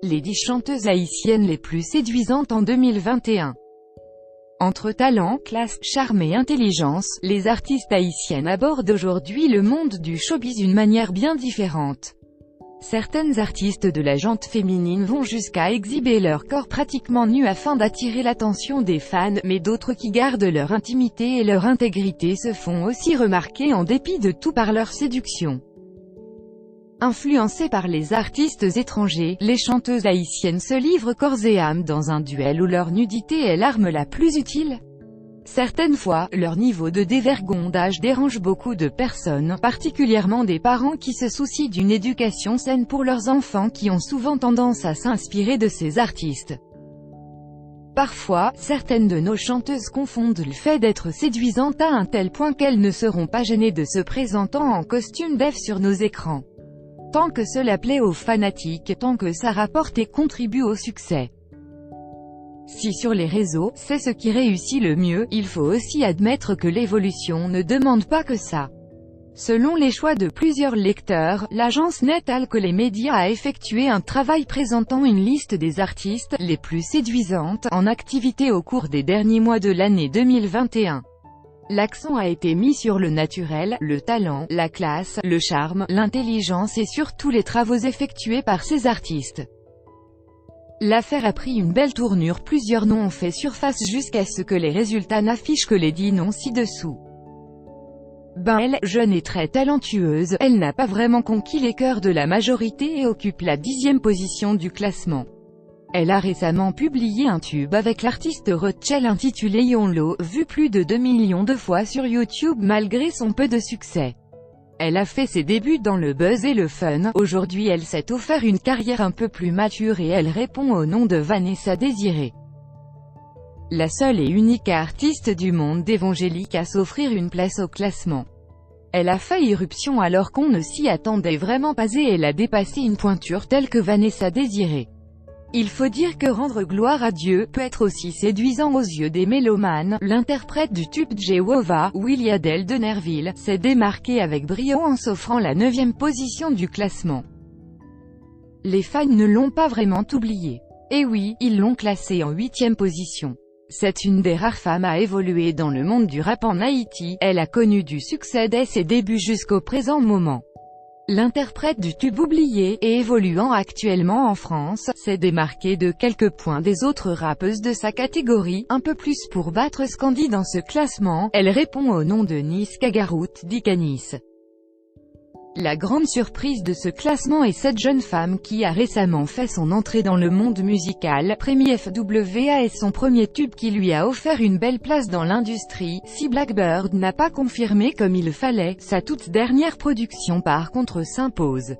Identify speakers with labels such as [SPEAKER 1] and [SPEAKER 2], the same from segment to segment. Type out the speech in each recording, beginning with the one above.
[SPEAKER 1] Les 10 chanteuses haïtiennes les plus séduisantes en 2021. Entre talent, classe, charme et intelligence, les artistes haïtiennes abordent aujourd'hui le monde du showbiz d'une manière bien différente. Certaines artistes de la gente féminine vont jusqu'à exhiber leur corps pratiquement nu afin d'attirer l'attention des fans, mais d'autres qui gardent leur intimité et leur intégrité se font aussi remarquer en dépit de tout par leur séduction. Influencées par les artistes étrangers, les chanteuses haïtiennes se livrent corps et âme dans un duel où leur nudité est l'arme la plus utile. Certaines fois, leur niveau de dévergondage dérange beaucoup de personnes, particulièrement des parents qui se soucient d'une éducation saine pour leurs enfants qui ont souvent tendance à s'inspirer de ces artistes. Parfois, certaines de nos chanteuses confondent le fait d'être séduisantes à un tel point qu'elles ne seront pas gênées de se présentant en costume d'Ève sur nos écrans. Tant que cela plaît aux fanatiques, tant que ça rapporte et contribue au succès. Si sur les réseaux, c'est ce qui réussit le mieux, il faut aussi admettre que l'évolution ne demande pas que ça. Selon les choix de plusieurs lecteurs, l'agence Netal que les médias a effectué un travail présentant une liste des artistes les plus séduisantes en activité au cours des derniers mois de l'année 2021. L'accent a été mis sur le naturel, le talent, la classe, le charme, l'intelligence et surtout les travaux effectués par ces artistes. L'affaire a pris une belle tournure, plusieurs noms ont fait surface jusqu'à ce que les résultats n'affichent que les 10 noms ci-dessous. Elle, jeune et très talentueuse, elle n'a pas vraiment conquis les cœurs de la majorité et occupe la 10e position du classement. Elle a récemment publié un tube avec l'artiste Rachel intitulé Yonlo, vu plus de 2 millions de fois sur YouTube malgré son peu de succès. Elle a fait ses débuts dans le buzz et le fun, aujourd'hui elle s'est offert une carrière un peu plus mature et elle répond au nom de Vanessa Désiré. La seule et unique artiste du monde d'évangélique à s'offrir une place au classement. Elle a fait irruption alors qu'on ne s'y attendait vraiment pas et elle a dépassé une pointure telle que Vanessa Désiré. Il faut dire que rendre gloire à Dieu peut être aussi séduisant aux yeux des mélomanes. L'interprète du tube Jéhovah, Willie Adele de Nerville, s'est démarquée avec brio en s'offrant la 9e position du classement. Les fans ne l'ont pas vraiment oublié. Et oui, ils l'ont classée en 8e position. C'est une des rares femmes à évoluer dans le monde du rap en Haïti, elle a connu du succès dès ses débuts jusqu'au présent moment. L'interprète du tube oublié, et évoluant actuellement en France, s'est démarquée de quelques points des autres rappeuses de sa catégorie, un peu plus pour battre Scandi dans ce classement. Elle répond au nom de Nice Kagarout Dikanis. La grande surprise de ce classement est cette jeune femme qui a récemment fait son entrée dans le monde musical. Premier FWA est son premier tube qui lui a offert une belle place dans l'industrie. Si Blackbird n'a pas confirmé comme il fallait, sa toute dernière production par contre s'impose.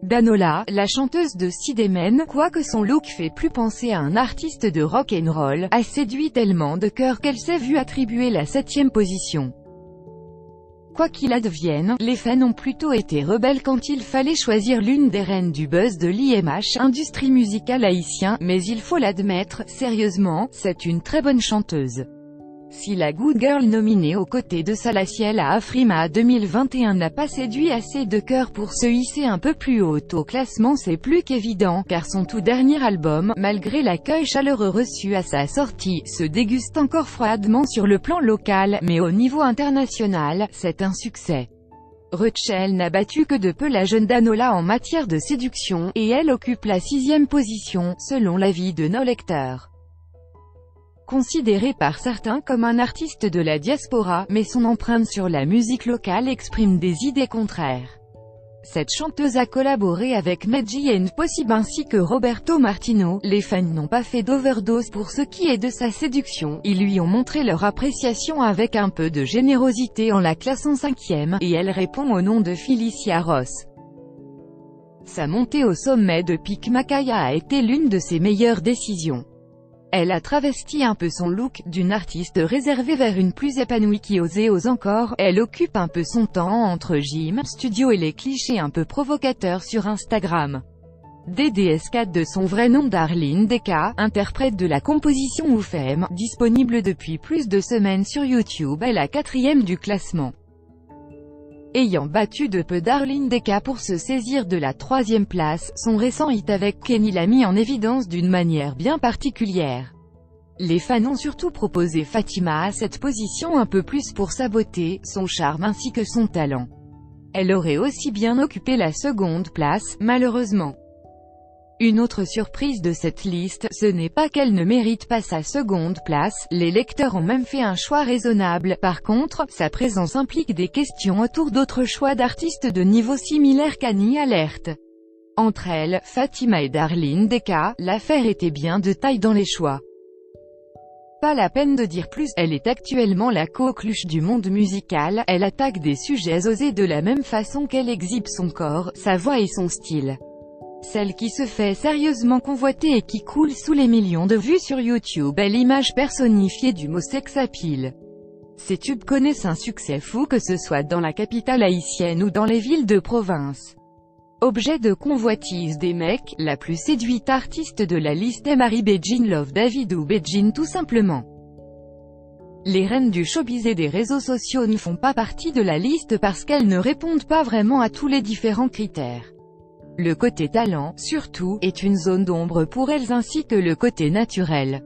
[SPEAKER 1] Danola, la chanteuse de Sidemen, quoique son look fait plus penser à un artiste de rock'n'roll, a séduit tellement de cœurs qu'elle s'est vue attribuer la 7e position. Quoi qu'il advienne, les fans ont plutôt été rebelles quand il fallait choisir l'une des reines du buzz de l'IMH, industrie musicale haïtien, mais il faut l'admettre, sérieusement, c'est une très bonne chanteuse. Si la Good Girl nominée aux côtés de Salaciel à Afrima 2021 n'a pas séduit assez de cœurs pour se hisser un peu plus haut au classement, c'est plus qu'évident, car son tout dernier album, malgré l'accueil chaleureux reçu à sa sortie, se déguste encore froidement sur le plan local, mais au niveau international, c'est un succès. Rachel n'a battu que de peu la jeune Danola en matière de séduction, et elle occupe la 6e position, selon l'avis de nos lecteurs. Considéré par certains comme un artiste de la diaspora, mais son empreinte sur la musique locale exprime des idées contraires. Cette chanteuse a collaboré avec Medji et Possible ainsi que Roberto Martino. Les fans n'ont pas fait d'overdose pour ce qui est de sa séduction, ils lui ont montré leur appréciation avec un peu de générosité en la classant 5e, et elle répond au nom de Felicia Ross. Sa montée au sommet de Pic Macaya a été l'une de ses meilleures décisions. Elle a travesti un peu son look, d'une artiste réservée vers une plus épanouie qui ose encore. Elle occupe un peu son temps entre gym, studio et les clichés un peu provocateurs sur Instagram. DDS4 de son vrai nom Darlene Deka, interprète de la composition Oufem, disponible depuis plus de semaines sur YouTube, est la 4e du classement. Ayant battu de peu Darlene Deka pour se saisir de la 3e place, son récent hit avec Kenny l'a mis en évidence d'une manière bien particulière. Les fans ont surtout proposé Fatima à cette position un peu plus pour sa beauté, son charme ainsi que son talent. Elle aurait aussi bien occupé la 2e place, malheureusement. Une autre surprise de cette liste, ce n'est pas qu'elle ne mérite pas sa 2e place, les lecteurs ont même fait un choix raisonnable. Par contre, sa présence implique des questions autour d'autres choix d'artistes de niveau similaire qu'Annie alerte. Entre elles, Fatima et Darlene Deka, l'affaire était bien de taille dans les choix. Pas la peine de dire plus, elle est actuellement la coqueluche du monde musical, elle attaque des sujets osés de la même façon qu'elle exhibe son corps, sa voix et son style. Celle qui se fait sérieusement convoiter et qui coule sous les millions de vues sur YouTube est l'image personnifiée du mot sex appeal. Ces tubes connaissent un succès fou que ce soit dans la capitale haïtienne ou dans les villes de province. Objet de convoitise des mecs, la plus séduite artiste de la liste est Mary Beijing Love David ou Beijing tout simplement. Les reines du showbiz et des réseaux sociaux ne font pas partie de la liste parce qu'elles ne répondent pas vraiment à tous les différents critères. Le côté talent, surtout, est une zone d'ombre pour elles ainsi que le côté naturel.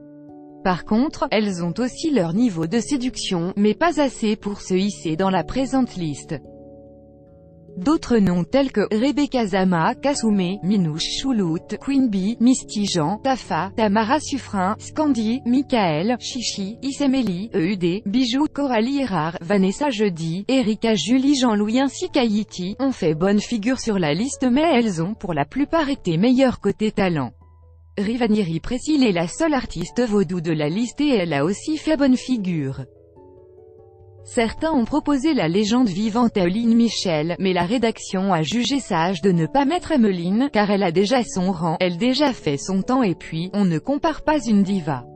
[SPEAKER 1] Par contre, elles ont aussi leur niveau de séduction, mais pas assez pour se hisser dans la présente liste. D'autres noms tels que Rebecca Zama, Kassoumé, Minouche Choulout, Queen Bee, Misty Jean, Tafa, Tamara Suffren, Scandi, Michael, Chichi, Issemeli, EUD, Bijou, Coralie Erard, Vanessa Jeudi, Erika Julie Jean-Louis ainsi qu'Haïti, ont fait bonne figure sur la liste mais elles ont pour la plupart été meilleures côté talent. Rivanieri Précile est la seule artiste vaudou de la liste et elle a aussi fait bonne figure. Certains ont proposé la légende vivante Emeline Michel, mais la rédaction a jugé sage de ne pas mettre Emeline, car elle a déjà son rang, elle déjà fait son temps et puis, on ne compare pas une diva.